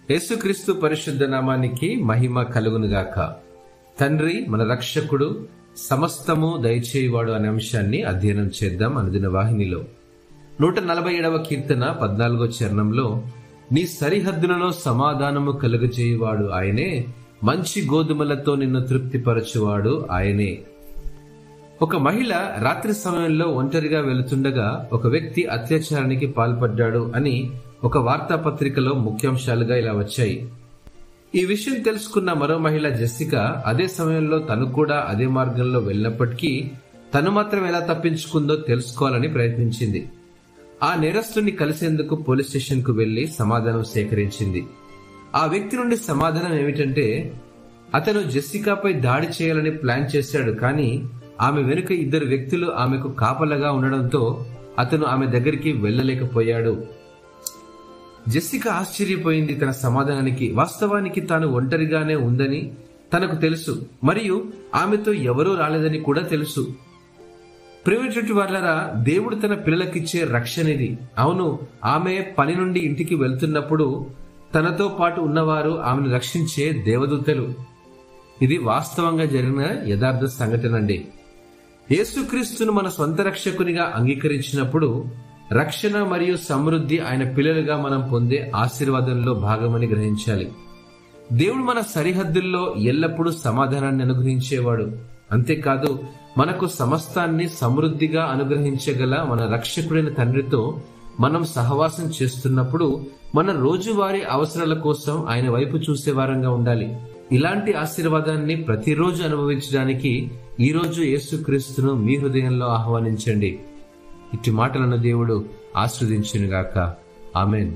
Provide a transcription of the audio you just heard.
యేసుక్రీస్తు పరిశుద్ధ నామానికి మహిమ కలుగునుగాక. తండ్రి మన రక్షకుడు, సమస్తము దయచేయువాడు అనే అంశాన్ని అధ్యయనం చేద్దాం అనుదిన వాహినిలో. 147వ కీర్తన 14వ చరణంలో, నీ సరిహద్దులలో సమాధానము కలుగజేయువాడు ఆయనే, మంచి గోధుమలతో నిన్ను తృప్తిపరచువాడు ఆయనే. ఒక మహిళ రాత్రి సమయంలో ఒంటరిగా వెళుతుండగా ఒక వ్యక్తి అత్యాచారానికి పాల్పడ్డాడు అని ఒక వార్తాపత్రికలో ముఖ్యాంశాలుగా ఇలా వచ్చాయి. ఈ విషయం తెలుసుకున్న మరో మహిళ జెస్సికా అదే సమయంలో తను కూడా అదే మార్గంలో వెళ్ళినప్పటికీ తను మాత్రం ఎలా తప్పించుకుందో తెలుసుకోవాలని ప్రయత్నించింది. ఆ నేరస్తుని కలిసేందుకు పోలీస్ స్టేషన్ కు వెళ్లి సమాధానం సేకరించింది. ఆ వ్యక్తి నుండి సమాధానం ఏమిటంటే, అతను జెస్సికాపై దాడి చేయాలని ప్లాన్ చేశాడు, కానీ ఆమె వెనుక 2 వ్యక్తులు ఆమెకు కాపలాగా ఉండడంతో అతను ఆమె దగ్గరికి వెళ్లలేకపోయాడు. జెస్సికా ఆశ్చర్యపోయింది తన సమాధానానికి. వాస్తవానికి తాను ఒంటరిగానే ఉందని తనకు తెలుసు, మరియు ఆమెతో ఎవరూ రాలేదని కూడా తెలుసు. ప్రియమైనటువంటి వారలారా, దేవుడు తన పిల్లలకిచ్చే రక్షణ ఇది. అవును, ఆమె పని నుండి ఇంటికి వెళ్తున్నప్పుడు తనతో పాటు ఉన్నవారు ఆమెను రక్షించే దేవదూతలు. ఇది వాస్తవంగా జరిగిన యథార్థ సంఘటన అండి. యేసుక్రీస్తును మన సొంత రక్షకునిగా అంగీకరించినప్పుడు రక్షణ మరియు సమృద్ధి ఆయన పిల్లలుగా మనం పొందే ఆశీర్వాదంలో భాగమని గ్రహించాలి. దేవుడు మన సరిహద్దుల్లో ఎల్లప్పుడూ సమాధానాన్ని అనుగ్రహించేవాడు. అంతేకాదు, మనకు సమస్తాన్ని సమృద్ధిగా అనుగ్రహించగల మన రక్షకుడైన తండ్రితో మనం సహవాసం చేస్తున్నప్పుడు మన రోజువారీ అవసరాల కోసం ఆయన వైపు చూసే వారంగా ఉండాలి. ఇలాంటి ఆశీర్వాదాన్ని ప్రతిరోజు అనుభవించడానికి ఈ రోజు యేసుక్రీస్తును మీ హృదయంలో ఆహ్వానించండి. ఇట్టి మాటలను దేవుడు ఆశీర్వదించునుగాక. ఆమేన్.